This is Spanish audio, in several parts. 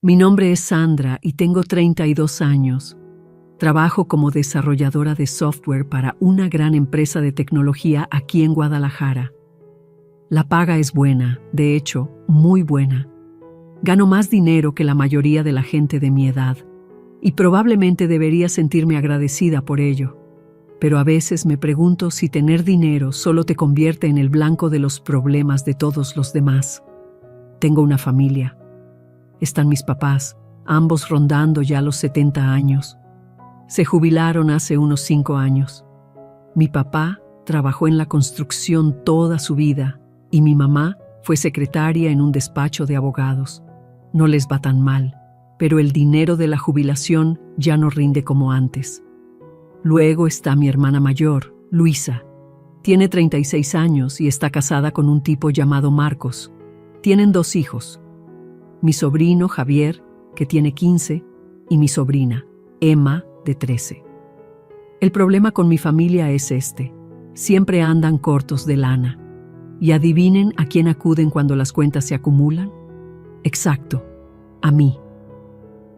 Mi nombre es Sandra y tengo 32 años. Trabajo como desarrolladora de software para una gran empresa de tecnología aquí en Guadalajara. La paga es buena, de hecho, muy buena. Gano más dinero que la mayoría de la gente de mi edad, y probablemente debería sentirme agradecida por ello. Pero a veces me pregunto si tener dinero solo te convierte en el blanco de los problemas de todos los demás. Tengo una familia. Están mis papás, ambos rondando ya los 70 años. Se jubilaron hace unos 5 años. Mi papá trabajó en la construcción toda su vida y mi mamá fue secretaria en un despacho de abogados. No les va tan mal, pero el dinero de la jubilación ya no rinde como antes. Luego está mi hermana mayor, Luisa. Tiene 36 años y está casada con un tipo llamado Marcos. Tienen 2 hijos. Mi sobrino Javier, que tiene 15, y mi sobrina, Emma, de 13. El problema con mi familia es este. Siempre andan cortos de lana. ¿Y adivinen a quién acuden cuando las cuentas se acumulan? Exacto, a mí.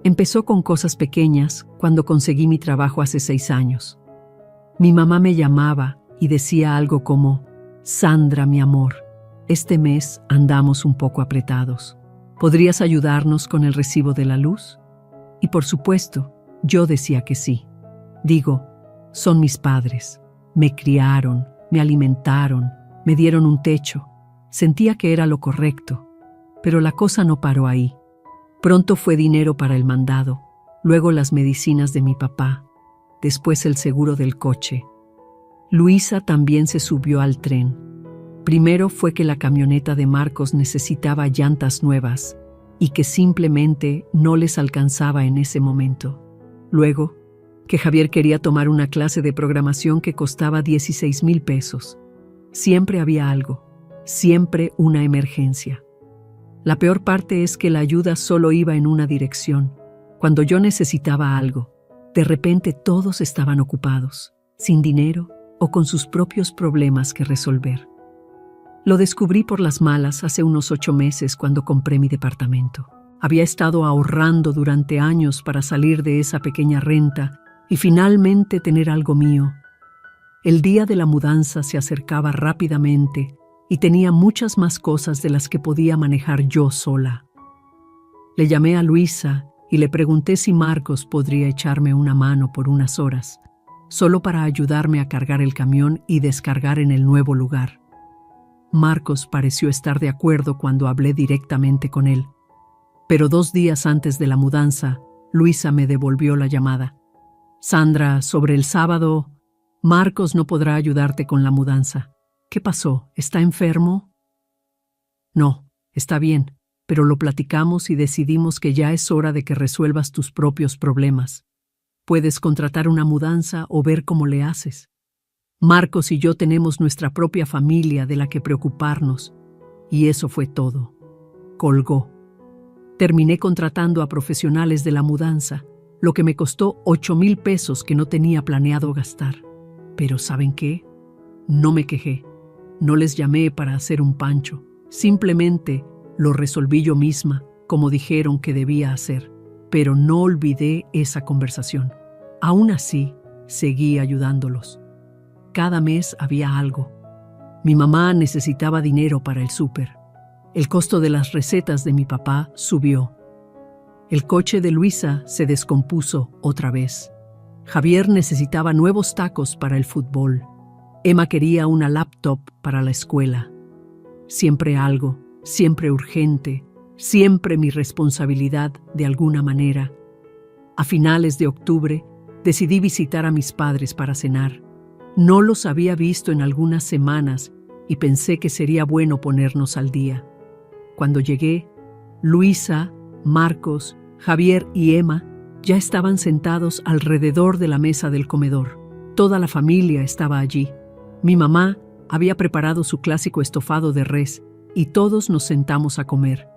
Empezó con cosas pequeñas cuando conseguí mi trabajo hace 6 años. Mi mamá me llamaba y decía algo como: Sandra, mi amor, este mes andamos un poco apretados. ¿Podrías ayudarnos con el recibo de la luz? Y por supuesto, yo decía que sí. Digo, son mis padres. Me criaron, me alimentaron, me dieron un techo. Sentía que era lo correcto. Pero la cosa no paró ahí. Pronto fue dinero para el mandado, luego las medicinas de mi papá, después el seguro del coche. Luisa también se subió al tren. Primero fue que la camioneta de Marcos necesitaba llantas nuevas y que simplemente no les alcanzaba en ese momento. Luego, que Javier quería tomar una clase de programación que costaba 16,000 pesos. Siempre había algo, siempre una emergencia. La peor parte es que la ayuda solo iba en una dirección. Cuando yo necesitaba algo, de repente todos estaban ocupados, sin dinero o con sus propios problemas que resolver. Lo descubrí por las malas hace unos 8 meses cuando compré mi departamento. Había estado ahorrando durante años para salir de esa pequeña renta y finalmente tener algo mío. El día de la mudanza se acercaba rápidamente y tenía muchas más cosas de las que podía manejar yo sola. Le llamé a Luisa y le pregunté si Marcos podría echarme una mano por unas horas, solo para ayudarme a cargar el camión y descargar en el nuevo lugar. Marcos pareció estar de acuerdo cuando hablé directamente con él. Pero 2 días antes de la mudanza, Luisa me devolvió la llamada. Sandra, sobre el sábado, Marcos no podrá ayudarte con la mudanza. ¿Qué pasó? ¿Está enfermo? No, está bien, pero lo platicamos y decidimos que ya es hora de que resuelvas tus propios problemas. Puedes contratar una mudanza o ver cómo le haces. Marcos y yo tenemos nuestra propia familia de la que preocuparnos. Y eso fue todo. Colgó. Terminé contratando a profesionales de la mudanza, lo que me costó 8,000 pesos que no tenía planeado gastar. Pero ¿saben qué? No me quejé. No les llamé para hacer un pancho. Simplemente lo resolví yo misma, como dijeron que debía hacer. Pero no olvidé esa conversación. Aún así, seguí ayudándolos. Cada mes había algo. Mi mamá necesitaba dinero para el súper. El costo de las recetas de mi papá subió. El coche de Luisa se descompuso otra vez. Javier necesitaba nuevos tacos para el fútbol. Emma quería una laptop para la escuela. Siempre algo, siempre urgente, siempre mi responsabilidad de alguna manera. A finales de octubre, decidí visitar a mis padres para cenar. No los había visto en algunas semanas y pensé que sería bueno ponernos al día. Cuando llegué, Luisa, Marcos, Javier y Emma ya estaban sentados alrededor de la mesa del comedor. Toda la familia estaba allí. Mi mamá había preparado su clásico estofado de res y todos nos sentamos a comer.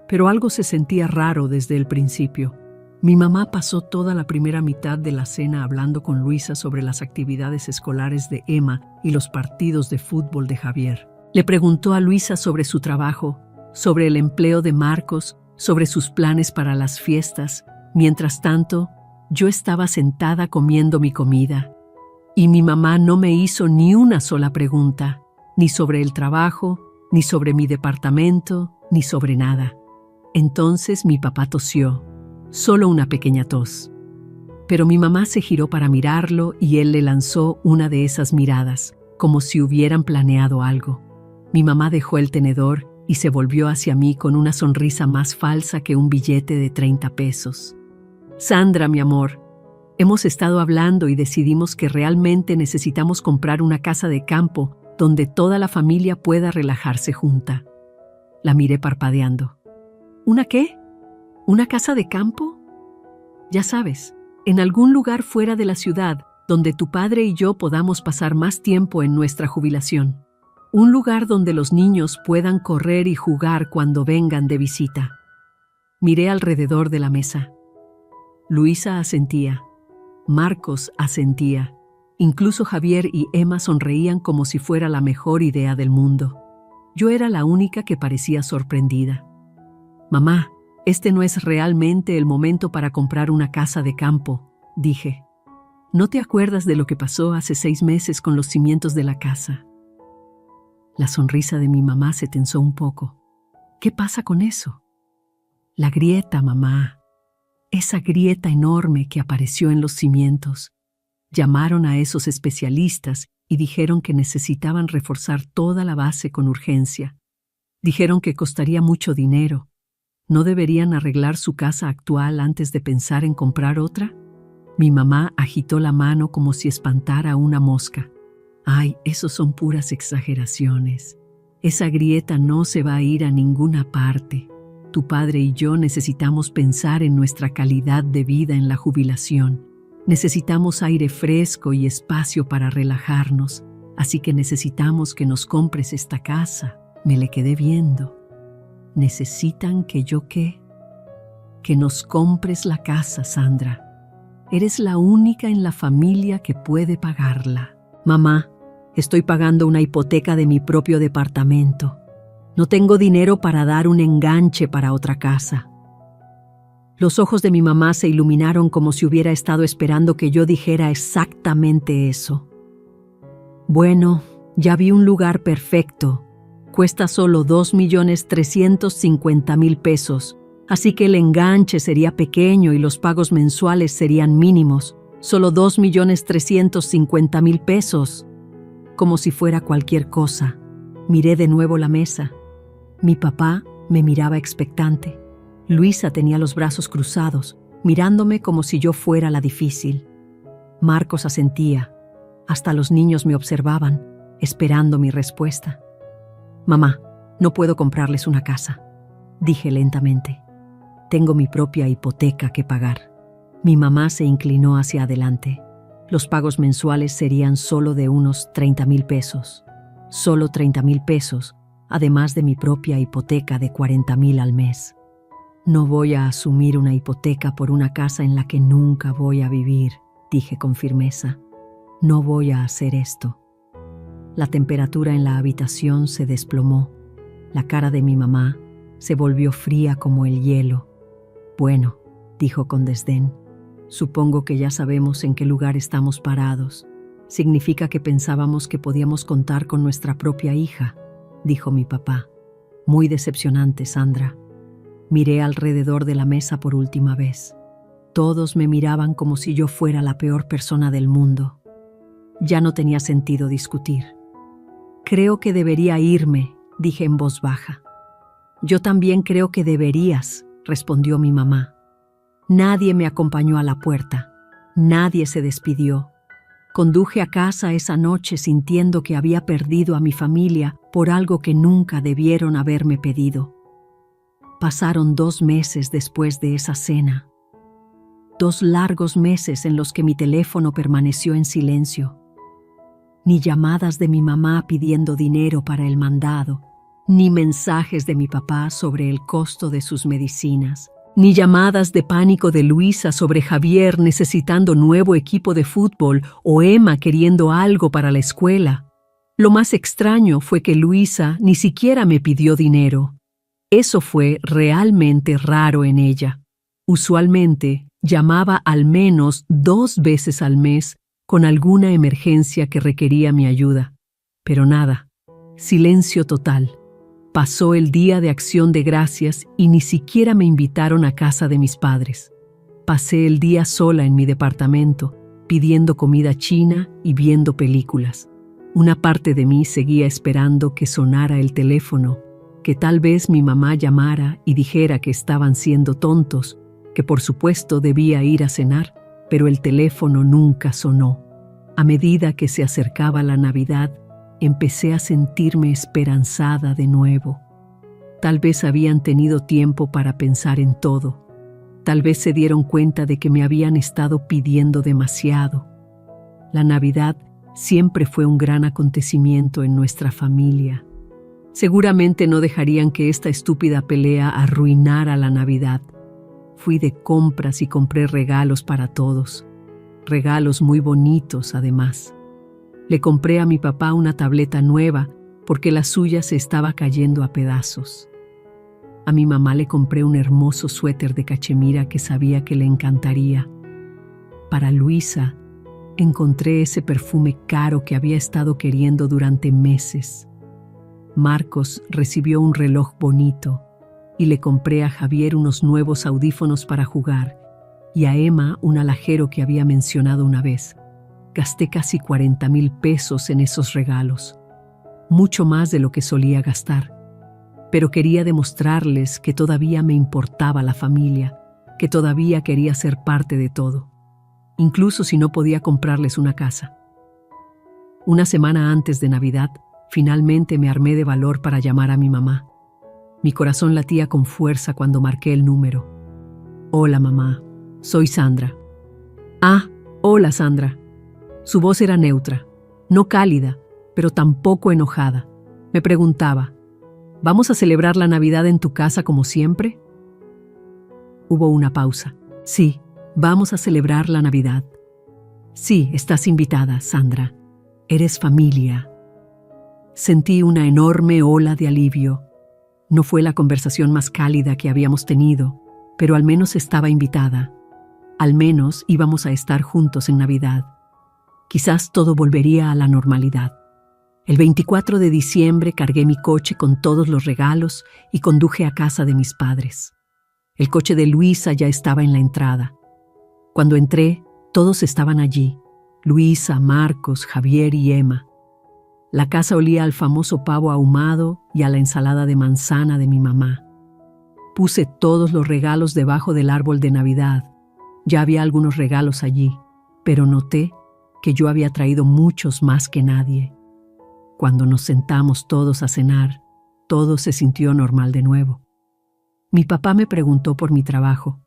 Pero algo se sentía raro desde el principio. Mi mamá pasó toda la primera mitad de la cena hablando con Luisa sobre las actividades escolares de Emma y los partidos de fútbol de Javier. Le preguntó a Luisa sobre su trabajo, sobre el empleo de Marcos, sobre sus planes para las fiestas. Mientras tanto, yo estaba sentada comiendo mi comida, y mi mamá no me hizo ni una sola pregunta, ni sobre el trabajo, ni sobre mi departamento, ni sobre nada. Entonces mi papá tosió, solo una pequeña tos. Pero mi mamá se giró para mirarlo y él le lanzó una de esas miradas, como si hubieran planeado algo. Mi mamá dejó el tenedor y se volvió hacia mí con una sonrisa más falsa que un billete de 30 pesos. Sandra, mi amor, hemos estado hablando y decidimos que realmente necesitamos comprar una casa de campo donde toda la familia pueda relajarse junta. La miré parpadeando. ¿Una qué? ¿Una casa de campo? Ya sabes, en algún lugar fuera de la ciudad donde tu padre y yo podamos pasar más tiempo en nuestra jubilación. Un lugar donde los niños puedan correr y jugar cuando vengan de visita. Miré alrededor de la mesa. Luisa asentía. Marcos asentía. Incluso Javier y Emma sonreían como si fuera la mejor idea del mundo. Yo era la única que parecía sorprendida. «Mamá, este no es realmente el momento para comprar una casa de campo», dije. «¿No te acuerdas de lo que pasó hace 6 meses con los cimientos de la casa?» La sonrisa de mi mamá se tensó un poco. «¿Qué pasa con eso?» «La grieta, mamá. Esa grieta enorme que apareció en los cimientos. Llamaron a esos especialistas y dijeron que necesitaban reforzar toda la base con urgencia. Dijeron que costaría mucho dinero. ¿No deberían arreglar su casa actual antes de pensar en comprar otra?» Mi mamá agitó la mano como si espantara a una mosca. «Ay, eso son puras exageraciones. Esa grieta no se va a ir a ninguna parte. Tu padre y yo necesitamos pensar en nuestra calidad de vida en la jubilación. Necesitamos aire fresco y espacio para relajarnos, así que necesitamos que nos compres esta casa». Me le quedé viendo. «¿Necesitan que yo qué?» «Que nos compres la casa, Sandra. Eres la única en la familia que puede pagarla». «Mamá, estoy pagando una hipoteca de mi propio departamento. No tengo dinero para dar un enganche para otra casa». Los ojos de mi mamá se iluminaron como si hubiera estado esperando que yo dijera exactamente eso. «Bueno, ya vi un lugar perfecto. Cuesta solo 2.350.000 pesos, así que el enganche sería pequeño y los pagos mensuales serían mínimos. Solo 2.350.000 pesos. Como si fuera cualquier cosa. Miré de nuevo la mesa. Mi papá me miraba expectante. Luisa tenía los brazos cruzados, mirándome como si yo fuera la difícil. Marcos asentía. Hasta los niños me observaban, esperando mi respuesta. «Mamá, no puedo comprarles una casa», dije lentamente. «Tengo mi propia hipoteca que pagar». Mi mamá se inclinó hacia adelante. Los pagos mensuales serían solo de unos 30.000 pesos. Solo 30.000 pesos, además de mi propia hipoteca de 40.000 al mes. «No voy a asumir una hipoteca por una casa en la que nunca voy a vivir», dije con firmeza. «No voy a hacer esto». La temperatura en la habitación se desplomó. La cara de mi mamá se volvió fría como el hielo. «Bueno», dijo con desdén, «supongo que ya sabemos en qué lugar estamos parados. Significa que pensábamos que podíamos contar con nuestra propia hija», dijo mi papá. «Muy decepcionante, Sandra». Miré alrededor de la mesa por última vez. Todos me miraban como si yo fuera la peor persona del mundo. Ya no tenía sentido discutir. «Creo que debería irme», dije en voz baja. «Yo también creo que deberías», respondió mi mamá. Nadie me acompañó a la puerta. Nadie se despidió. Conduje a casa esa noche sintiendo que había perdido a mi familia por algo que nunca debieron haberme pedido. Pasaron 2 meses después de esa cena. 2 largos meses en los que mi teléfono permaneció en silencio. Ni llamadas de mi mamá pidiendo dinero para el mandado, ni mensajes de mi papá sobre el costo de sus medicinas, ni llamadas de pánico de Luisa sobre Javier necesitando nuevo equipo de fútbol o Emma queriendo algo para la escuela. Lo más extraño fue que Luisa ni siquiera me pidió dinero. Eso fue realmente raro en ella. Usualmente llamaba al menos 2 veces al mes con alguna emergencia que requería mi ayuda. Pero nada, silencio total. Pasó el día de Acción de Gracias y ni siquiera me invitaron a casa de mis padres. Pasé el día sola en mi departamento, pidiendo comida china y viendo películas. Una parte de mí seguía esperando que sonara el teléfono, que tal vez mi mamá llamara y dijera que estaban siendo tontos, que por supuesto debía ir a cenar, pero el teléfono nunca sonó. A medida que se acercaba la Navidad, empecé a sentirme esperanzada de nuevo. Tal vez habían tenido tiempo para pensar en todo. Tal vez se dieron cuenta de que me habían estado pidiendo demasiado. La Navidad siempre fue un gran acontecimiento en nuestra familia. Seguramente no dejarían que esta estúpida pelea arruinara la Navidad. Fui de compras y compré regalos para todos. Regalos muy bonitos, además. Le compré a mi papá una tableta nueva porque la suya se estaba cayendo a pedazos. A mi mamá le compré un hermoso suéter de cachemira que sabía que le encantaría. Para Luisa, encontré ese perfume caro que había estado queriendo durante meses. Marcos recibió un reloj bonito y le compré a Javier unos nuevos audífonos para jugar y a Emma un alajero que había mencionado una vez. Gasté casi 40,000 pesos en esos regalos, mucho más de lo que solía gastar. Pero quería demostrarles que todavía me importaba la familia, que todavía quería ser parte de todo, incluso si no podía comprarles una casa. Una semana antes de Navidad, finalmente me armé de valor para llamar a mi mamá. Mi corazón latía con fuerza cuando marqué el número. «Hola, mamá. Soy Sandra». «Ah, hola, Sandra». Su voz era neutra, no cálida, pero tampoco enojada. Me preguntaba, ¿vamos a celebrar la Navidad en tu casa como siempre? Hubo una pausa. Sí, vamos a celebrar la Navidad. Sí, estás invitada, Sandra. Eres familia. Sentí una enorme ola de alivio. No fue la conversación más cálida que habíamos tenido, pero al menos estaba invitada. Al menos íbamos a estar juntos en Navidad. Quizás todo volvería a la normalidad. El 24 de diciembre cargué mi coche con todos los regalos y conduje a casa de mis padres. El coche de Luisa ya estaba en la entrada. Cuando entré, todos estaban allí: Luisa, Marcos, Javier y Emma. La casa olía al famoso pavo ahumado y a la ensalada de manzana de mi mamá. Puse todos los regalos debajo del árbol de Navidad. Ya había algunos regalos allí, pero noté que yo había traído muchos más que nadie. Cuando nos sentamos todos a cenar, todo se sintió normal de nuevo. Mi papá me preguntó por mi trabajo.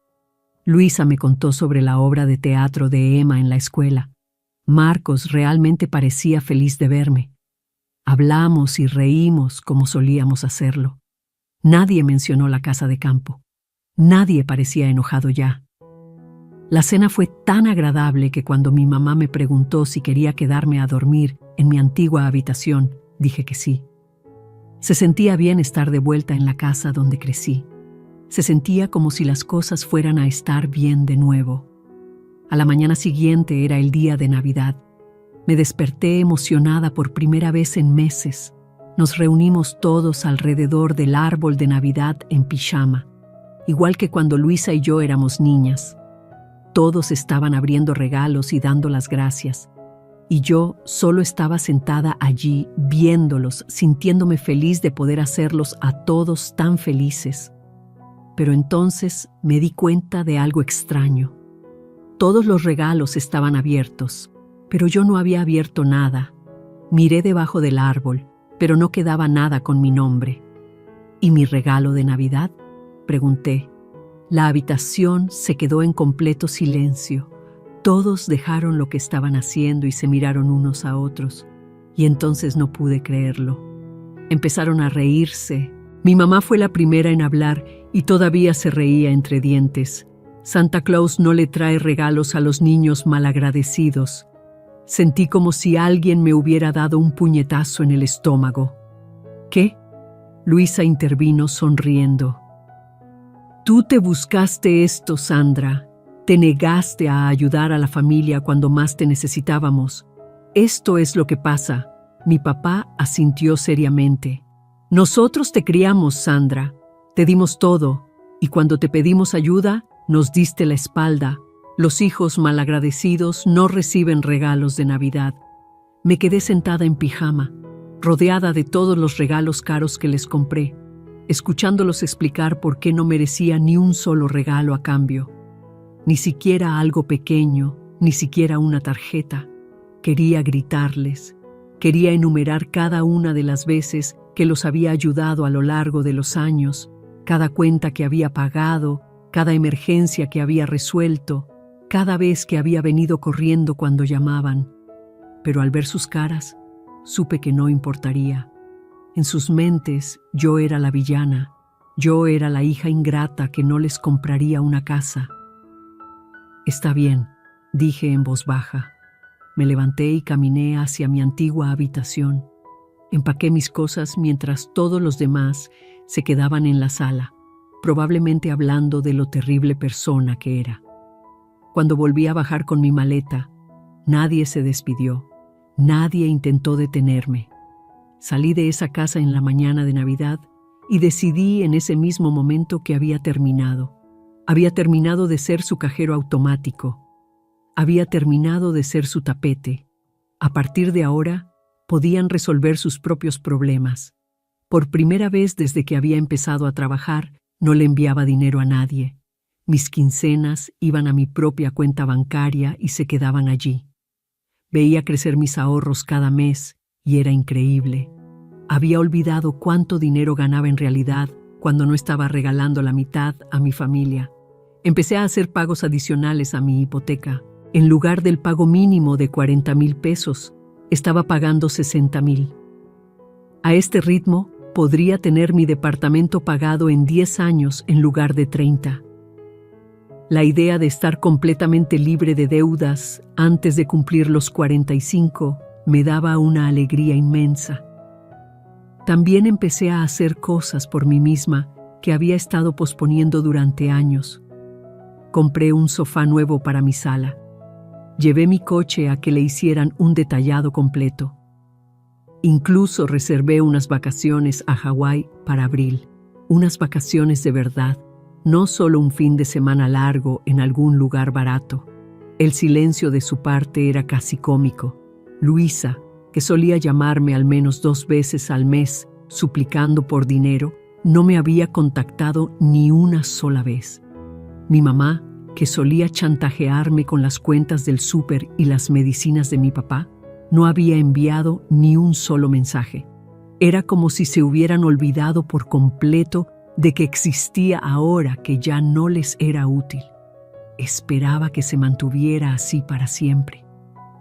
Luisa me contó sobre la obra de teatro de Emma en la escuela. Marcos realmente parecía feliz de verme. Hablamos y reímos como solíamos hacerlo. Nadie mencionó la casa de campo. Nadie parecía enojado ya. La cena fue tan agradable que cuando mi mamá me preguntó si quería quedarme a dormir en mi antigua habitación, dije que sí. Se sentía bien estar de vuelta en la casa donde crecí. Se sentía como si las cosas fueran a estar bien de nuevo. A la mañana siguiente era el día de Navidad. Me desperté emocionada por primera vez en meses. Nos reunimos todos alrededor del árbol de Navidad en pijama, igual que cuando Luisa y yo éramos niñas. Todos estaban abriendo regalos y dando las gracias, y yo solo estaba sentada allí viéndolos, sintiéndome feliz de poder hacerlos a todos tan felices. Pero entonces me di cuenta de algo extraño. Todos los regalos estaban abiertos, pero yo no había abierto nada. Miré debajo del árbol, pero no quedaba nada con mi nombre. ¿Y mi regalo de Navidad?, pregunté. La habitación se quedó en completo silencio. Todos dejaron lo que estaban haciendo y se miraron unos a otros. Y entonces no pude creerlo. Empezaron a reírse. Mi mamá fue la primera en hablar y todavía se reía entre dientes. Santa Claus no le trae regalos a los niños malagradecidos. Sentí como si alguien me hubiera dado un puñetazo en el estómago. ¿Qué? Luisa intervino sonriendo. Tú te buscaste esto, Sandra. Te negaste a ayudar a la familia cuando más te necesitábamos. Esto es lo que pasa. Mi papá asintió seriamente. Nosotros te criamos, Sandra. Te dimos todo. Y cuando te pedimos ayuda, nos diste la espalda. Los hijos malagradecidos no reciben regalos de Navidad. Me quedé sentada en pijama, rodeada de todos los regalos caros que les compré, escuchándolos explicar por qué no merecía ni un solo regalo a cambio. Ni siquiera algo pequeño, ni siquiera una tarjeta. Quería gritarles. Quería enumerar cada una de las veces que los había ayudado a lo largo de los años, cada cuenta que había pagado, cada emergencia que había resuelto, cada vez que había venido corriendo cuando llamaban. Pero al ver sus caras, supe que no importaría. En sus mentes yo era la villana, yo era la hija ingrata que no les compraría una casa. Está bien, dije en voz baja. Me levanté y caminé hacia mi antigua habitación. Empaqué mis cosas mientras todos los demás se quedaban en la sala, probablemente hablando de lo terrible persona que era. Cuando volví a bajar con mi maleta, nadie se despidió, nadie intentó detenerme. Salí de esa casa en la mañana de Navidad y decidí en ese mismo momento que había terminado. Había terminado de ser su cajero automático. Había terminado de ser su tapete. A partir de ahora, podían resolver sus propios problemas. Por primera vez desde que había empezado a trabajar, no le enviaba dinero a nadie. Mis quincenas iban a mi propia cuenta bancaria y se quedaban allí. Veía crecer mis ahorros cada mes y era increíble. Había olvidado cuánto dinero ganaba en realidad cuando no estaba regalando la mitad a mi familia. Empecé a hacer pagos adicionales a mi hipoteca. En lugar del pago mínimo de 40,000 pesos, estaba pagando 60,000. A este ritmo, podría tener mi departamento pagado en 10 años en lugar de 30. La idea de estar completamente libre de deudas antes de cumplir los 45 me daba una alegría inmensa. También empecé a hacer cosas por mí misma que había estado posponiendo durante años. Compré un sofá nuevo para mi sala. Llevé mi coche a que le hicieran un detallado completo. Incluso reservé unas vacaciones a Hawái para abril. Unas vacaciones de verdad, no solo un fin de semana largo en algún lugar barato. El silencio de su parte era casi cómico. Luisa, que solía llamarme al menos 2 veces al mes, suplicando por dinero, no me había contactado ni una sola vez. Mi mamá, que solía chantajearme con las cuentas del súper y las medicinas de mi papá, no había enviado ni un solo mensaje. Era como si se hubieran olvidado por completo de que existía ahora que ya no les era útil. Esperaba que se mantuviera así para siempre.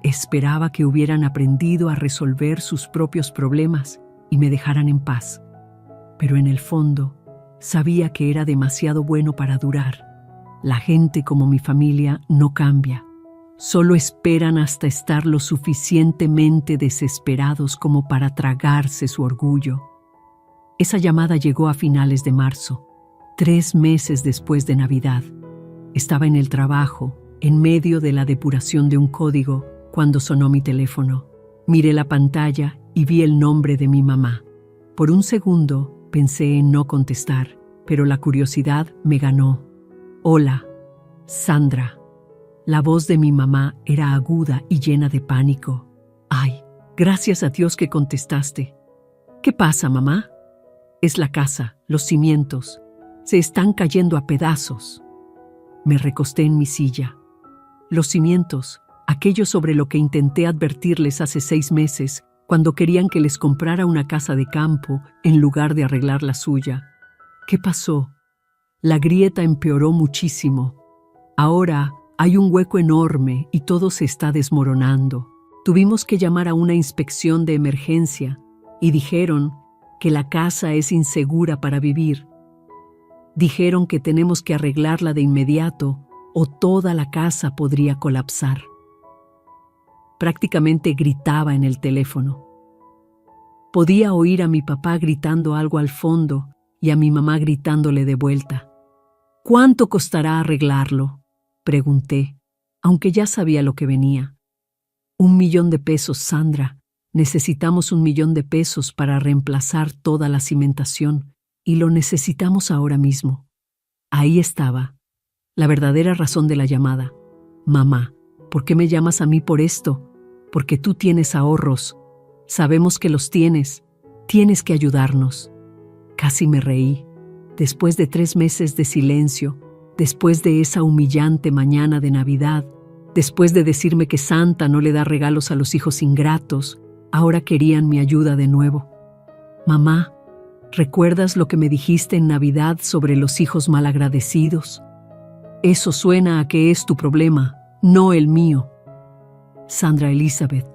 Esperaba que hubieran aprendido a resolver sus propios problemas y me dejaran en paz. Pero en el fondo, sabía que era demasiado bueno para durar. La gente como mi familia no cambia. Solo esperan hasta estar lo suficientemente desesperados como para tragarse su orgullo. Esa llamada llegó a finales de marzo, 3 meses después de Navidad. Estaba en el trabajo, en medio de la depuración de un código, cuando sonó mi teléfono. Miré la pantalla y vi el nombre de mi mamá. Por un segundo pensé en no contestar, pero la curiosidad me ganó. Hola, Sandra. La voz de mi mamá era aguda y llena de pánico. Ay, gracias a Dios que contestaste. ¿Qué pasa, mamá? Es la casa, los cimientos. Se están cayendo a pedazos. Me recosté en mi silla. Los cimientos, aquello sobre lo que intenté advertirles hace 6 meses, cuando querían que les comprara una casa de campo en lugar de arreglar la suya. ¿Qué pasó? La grieta empeoró muchísimo. Ahora hay un hueco enorme y todo se está desmoronando. Tuvimos que llamar a una inspección de emergencia y dijeron que la casa es insegura para vivir. Dijeron que tenemos que arreglarla de inmediato o toda la casa podría colapsar. Prácticamente gritaba en el teléfono. Podía oír a mi papá gritando algo al fondo y a mi mamá gritándole de vuelta. ¿Cuánto costará arreglarlo?, pregunté, aunque ya sabía lo que venía. 1.000.000 pesos, Sandra. Necesitamos 1.000.000 pesos para reemplazar toda la cimentación, y lo necesitamos ahora mismo. Ahí estaba, la verdadera razón de la llamada. Mamá, ¿por qué me llamas a mí por esto? Porque tú tienes ahorros. Sabemos que los tienes. Tienes que ayudarnos. Casi me reí. Después de 3 meses de silencio, después de esa humillante mañana de Navidad, después de decirme que Santa no le da regalos a los hijos ingratos, ahora querían mi ayuda de nuevo. Mamá, ¿recuerdas lo que me dijiste en Navidad sobre los hijos malagradecidos? Eso suena a que es tu problema, no el mío. Sandra Elizabeth,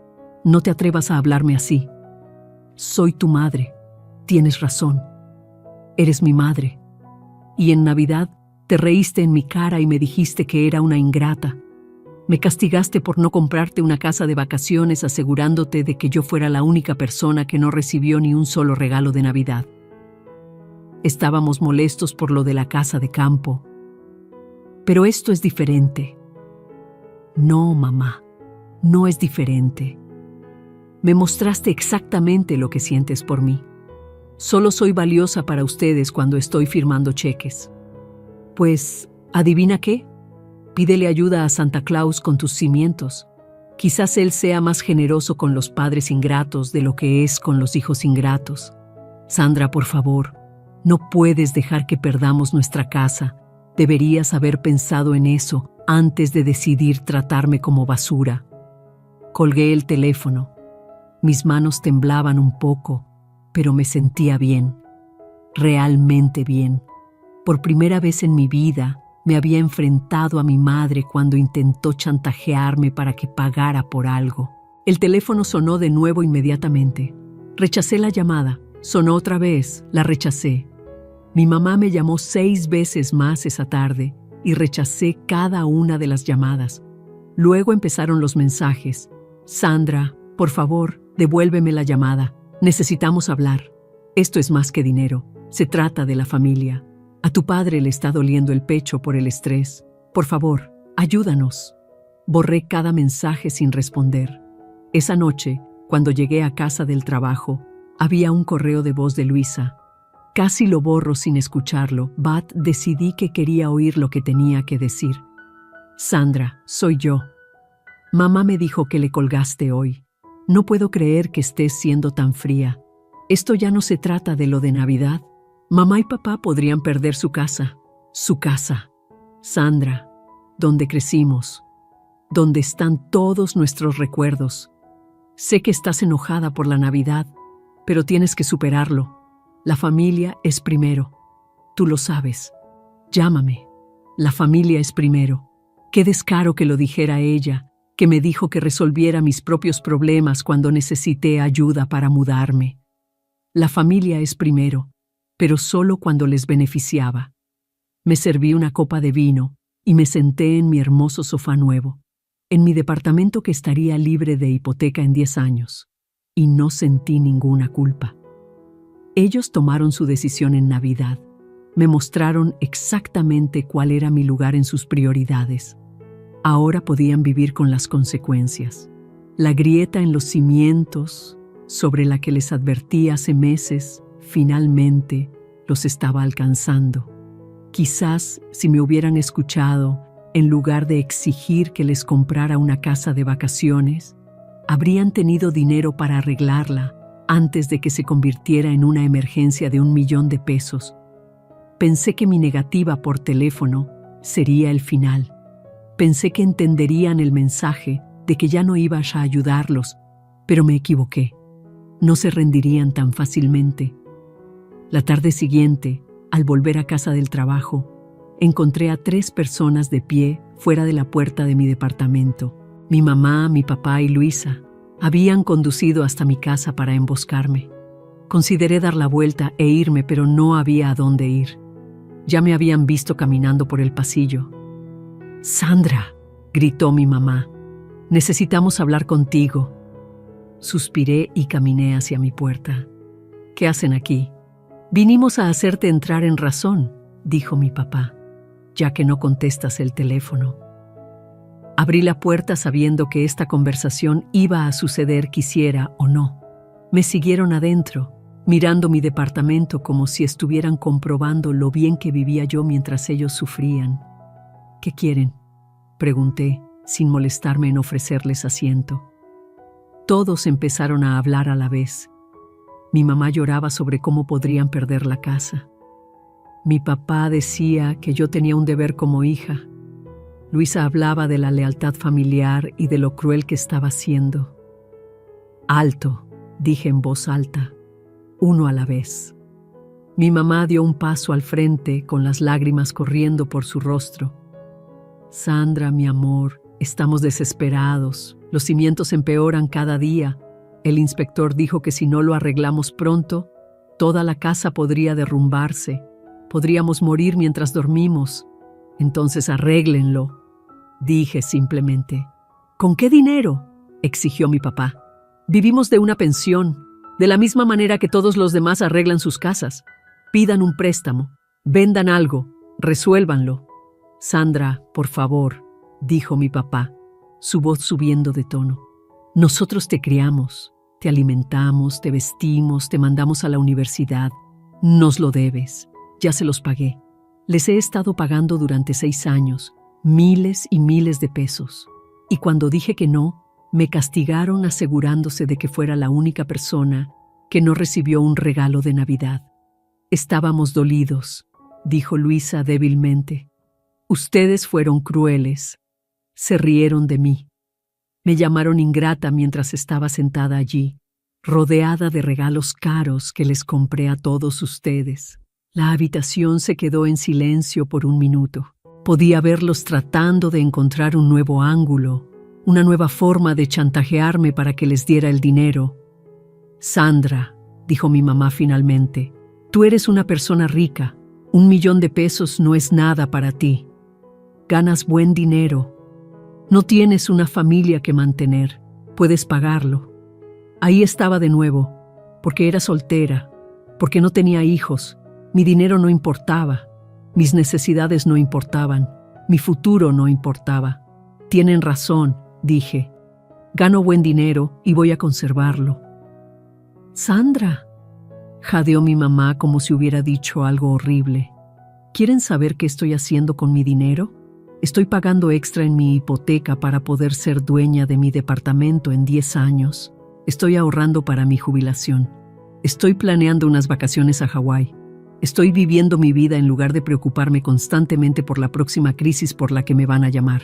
no te atrevas a hablarme así. Soy tu madre. Tienes razón. Eres mi madre. Y en Navidad te reíste en mi cara y me dijiste que era una ingrata. Me castigaste por no comprarte una casa de vacaciones asegurándote de que yo fuera la única persona que no recibió ni un solo regalo de Navidad. Estábamos molestos por lo de la casa de campo. Pero esto es diferente. No, mamá, no es diferente. Me mostraste exactamente lo que sientes por mí. Solo soy valiosa para ustedes cuando estoy firmando cheques. Pues, ¿adivina qué? Pídele ayuda a Santa Claus con tus cimientos. Quizás él sea más generoso con los padres ingratos de lo que es con los hijos ingratos. Sandra, por favor, no puedes dejar que perdamos nuestra casa. Deberías haber pensado en eso antes de decidir tratarme como basura. Colgué el teléfono. Mis manos temblaban un poco, pero me sentía bien. Realmente bien. Por primera vez en mi vida, me había enfrentado a mi madre cuando intentó chantajearme para que pagara por algo. El teléfono sonó de nuevo inmediatamente. Rechacé la llamada. Sonó otra vez. La rechacé. Mi mamá me llamó 6 veces más esa tarde y rechacé cada una de las llamadas. Luego empezaron los mensajes. Sandra, por favor, devuélveme la llamada. Necesitamos hablar. Esto es más que dinero. Se trata de la familia. A tu padre le está doliendo el pecho por el estrés. Por favor, ayúdanos. Borré cada mensaje sin responder. Esa noche, cuando llegué a casa del trabajo, había un correo de voz de Luisa. Casi lo borro sin escucharlo. Decidí que quería oír lo que tenía que decir. Sandra, soy yo. Mamá me dijo que le colgaste hoy. No puedo creer que estés siendo tan fría. Esto ya no se trata de lo de Navidad. Mamá y papá podrían perder su casa. Su casa. Sandra, donde crecimos. Donde están todos nuestros recuerdos. Sé que estás enojada por la Navidad, pero tienes que superarlo. La familia es primero. Tú lo sabes. Llámame. La familia es primero. Qué descaro que lo dijera ella, que me dijo que resolviera mis propios problemas cuando necesité ayuda para mudarme. La familia es primero, pero solo cuando les beneficiaba. Me serví una copa de vino y me senté en mi hermoso sofá nuevo, en mi departamento que estaría libre de hipoteca en 10 años, y no sentí ninguna culpa. Ellos tomaron su decisión en Navidad. Me mostraron exactamente cuál era mi lugar en sus prioridades. Ahora podían vivir con las consecuencias. La grieta en los cimientos, sobre la que les advertí hace meses, finalmente los estaba alcanzando. Quizás si me hubieran escuchado, en lugar de exigir que les comprara una casa de vacaciones, habrían tenido dinero para arreglarla antes de que se convirtiera en una emergencia de 1.000.000 pesos. Pensé que mi negativa por teléfono sería el final. Pensé que entenderían el mensaje de que ya no iba a ayudarlos, pero me equivoqué. No se rendirían tan fácilmente. La tarde siguiente, al volver a casa del trabajo, encontré a 3 personas de pie fuera de la puerta de mi departamento. Mi mamá, mi papá y Luisa habían conducido hasta mi casa para emboscarme. Consideré dar la vuelta e irme, pero no había a dónde ir. Ya me habían visto caminando por el pasillo. «Sandra», gritó mi mamá, «necesitamos hablar contigo». Suspiré y caminé hacia mi puerta. ¿Qué hacen aquí? Vinimos a hacerte entrar en razón, dijo mi papá, ya que no contestas el teléfono. Abrí la puerta sabiendo que esta conversación iba a suceder quisiera o no. Me siguieron adentro, mirando mi departamento como si estuvieran comprobando lo bien que vivía yo mientras ellos sufrían. ¿Qué quieren?, pregunté, sin molestarme en ofrecerles asiento. Todos empezaron a hablar a la vez. Mi mamá lloraba sobre cómo podrían perder la casa. Mi papá decía que yo tenía un deber como hija. Luisa hablaba de la lealtad familiar y de lo cruel que estaba siendo. «Alto», dije en voz alta, uno a la vez. Mi mamá dio un paso al frente con las lágrimas corriendo por su rostro. «Sandra, mi amor, estamos desesperados. Los cimientos empeoran cada día. El inspector dijo que si no lo arreglamos pronto, toda la casa podría derrumbarse. Podríamos morir mientras dormimos. Entonces arréglenlo», dije simplemente. «¿Con qué dinero?», exigió mi papá. «Vivimos de una pensión, de la misma manera que todos los demás arreglan sus casas. Pidan un préstamo, vendan algo, resuélvanlo». «Sandra, por favor», dijo mi papá, su voz subiendo de tono. «Nosotros te criamos, te alimentamos, te vestimos, te mandamos a la universidad. Nos lo debes. Ya se los pagué. Les he estado pagando durante 6 años, miles y miles de pesos. Y cuando dije que no, me castigaron asegurándose de que fuera la única persona que no recibió un regalo de Navidad. Estábamos dolidos», dijo Luisa débilmente. «Ustedes fueron crueles. Se rieron de mí. Me llamaron ingrata mientras estaba sentada allí, rodeada de regalos caros que les compré a todos ustedes». La habitación se quedó en silencio por un minuto. Podía verlos tratando de encontrar un nuevo ángulo, una nueva forma de chantajearme para que les diera el dinero. «Sandra», dijo mi mamá finalmente, «tú eres una persona rica. 1 millón de pesos no es nada para ti. Ganas buen dinero. No tienes una familia que mantener. Puedes pagarlo». Ahí estaba de nuevo, porque era soltera, porque no tenía hijos. Mi dinero no importaba, mis necesidades no importaban, mi futuro no importaba. «Tienen razón», dije. «Gano buen dinero y voy a conservarlo». «Sandra», jadeó mi mamá como si hubiera dicho algo horrible. «¿Quieren saber qué estoy haciendo con mi dinero? Estoy pagando extra en mi hipoteca para poder ser dueña de mi departamento en 10 años. Estoy ahorrando para mi jubilación. Estoy planeando unas vacaciones a Hawái. Estoy viviendo mi vida en lugar de preocuparme constantemente por la próxima crisis por la que me van a llamar».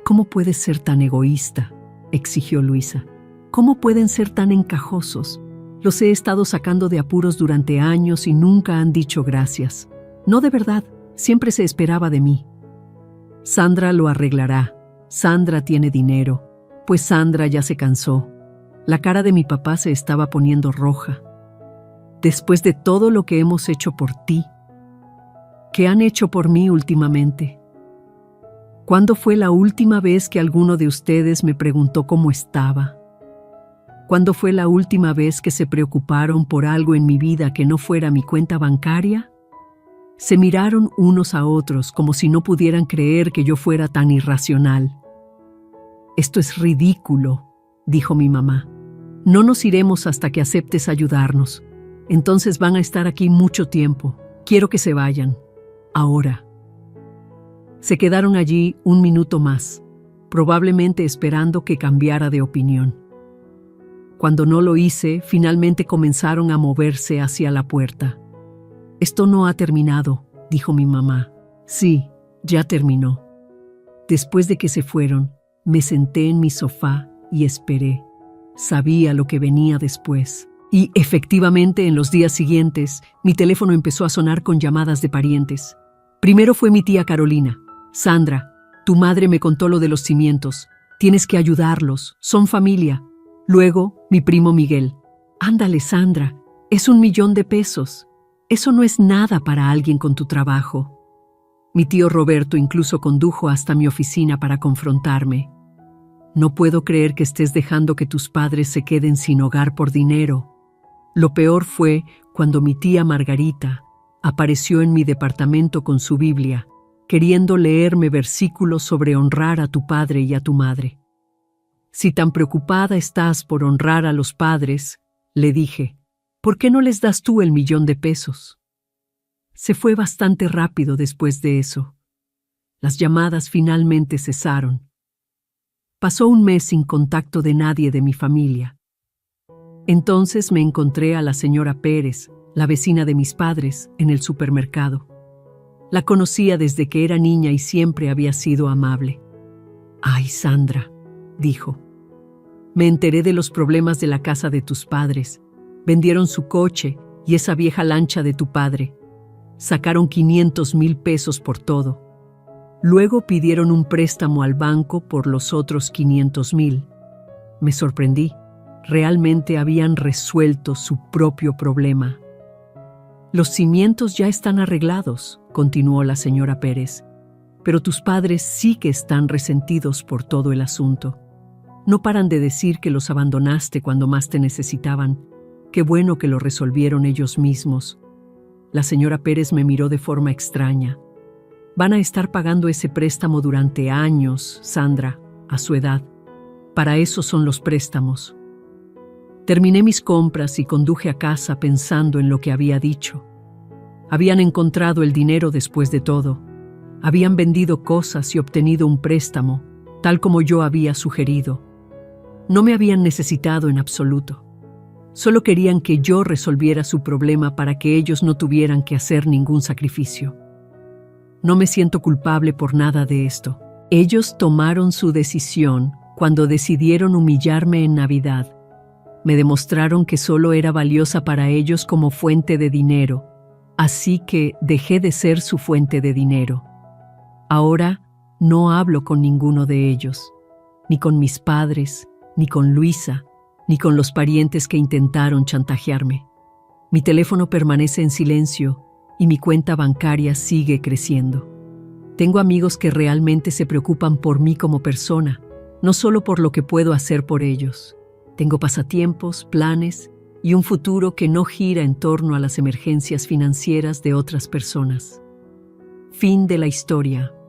«¿Cómo puedes ser tan egoísta?», exigió Luisa. «¿Cómo pueden ser tan encajosos? Los he estado sacando de apuros durante años y nunca han dicho gracias. No, de verdad, siempre se esperaba de mí». «Sandra lo arreglará. Sandra tiene dinero». Pues Sandra ya se cansó. La cara de mi papá se estaba poniendo roja. «Después de todo lo que hemos hecho por ti, ¿qué han hecho por mí últimamente? ¿Cuándo fue la última vez que alguno de ustedes me preguntó cómo estaba? ¿Cuándo fue la última vez que se preocuparon por algo en mi vida que no fuera mi cuenta bancaria?» Se miraron unos a otros como si no pudieran creer que yo fuera tan irracional. «Esto es ridículo», dijo mi mamá. «No nos iremos hasta que aceptes ayudarnos. Entonces van a estar aquí mucho tiempo. Quiero que se vayan. Ahora». Se quedaron allí 1 minuto más, probablemente esperando que cambiara de opinión. Cuando no lo hice, finalmente comenzaron a moverse hacia la puerta. «Esto no ha terminado», dijo mi mamá. «Sí, ya terminó». Después de que se fueron, me senté en mi sofá y esperé. Sabía lo que venía después. Y efectivamente, en los días siguientes, mi teléfono empezó a sonar con llamadas de parientes. Primero fue mi tía Carolina. «Sandra, tu madre me contó lo de los cimientos. Tienes que ayudarlos, son familia». Luego, mi primo Miguel. «Ándale, Sandra, es 1 millón de pesos. Eso no es nada para alguien con tu trabajo». Mi tío Roberto incluso condujo hasta mi oficina para confrontarme. No puedo creer que estés dejando que tus padres se queden sin hogar por dinero. Lo peor fue cuando mi tía Margarita apareció en mi departamento con su Biblia, queriendo leerme versículos sobre honrar a tu padre y a tu madre. Si tan preocupada estás por honrar a los padres, le dije, ¿por qué no les das tú el $1,000,000? Se fue bastante rápido después de eso. Las llamadas finalmente cesaron. Pasó un mes sin contacto de nadie de mi familia. Entonces me encontré a la señora Pérez, la vecina de mis padres, en el supermercado. La conocía desde que era niña y siempre había sido amable. «Ay, Sandra», dijo, «me enteré de los problemas de la casa de tus padres. Vendieron su coche y esa vieja lancha de tu padre. Sacaron $500,000 por todo. Luego pidieron un préstamo al banco por los otros $500,000. Me sorprendí. Realmente habían resuelto su propio problema. Los cimientos ya están arreglados», continuó la señora Pérez, «pero tus padres sí que están resentidos por todo el asunto. No paran de decir que los abandonaste cuando más te necesitaban. Qué bueno que lo resolvieron ellos mismos». La señora Pérez me miró de forma extraña. «Van a estar pagando ese préstamo durante años, Sandra, a su edad. Para eso son los préstamos». Terminé mis compras y conduje a casa pensando en lo que había dicho. Habían encontrado el dinero después de todo. Habían vendido cosas y obtenido un préstamo, tal como yo había sugerido. No me habían necesitado en absoluto. Solo querían que yo resolviera su problema para que ellos no tuvieran que hacer ningún sacrificio. No me siento culpable por nada de esto. Ellos tomaron su decisión cuando decidieron humillarme en Navidad. Me demostraron que solo era valiosa para ellos como fuente de dinero, así que dejé de ser su fuente de dinero. Ahora no hablo con ninguno de ellos, ni con mis padres, ni con Luisa, ni con los parientes que intentaron chantajearme. Mi teléfono permanece en silencio y mi cuenta bancaria sigue creciendo. Tengo amigos que realmente se preocupan por mí como persona, no solo por lo que puedo hacer por ellos. Tengo pasatiempos, planes y un futuro que no gira en torno a las emergencias financieras de otras personas. Fin de la historia.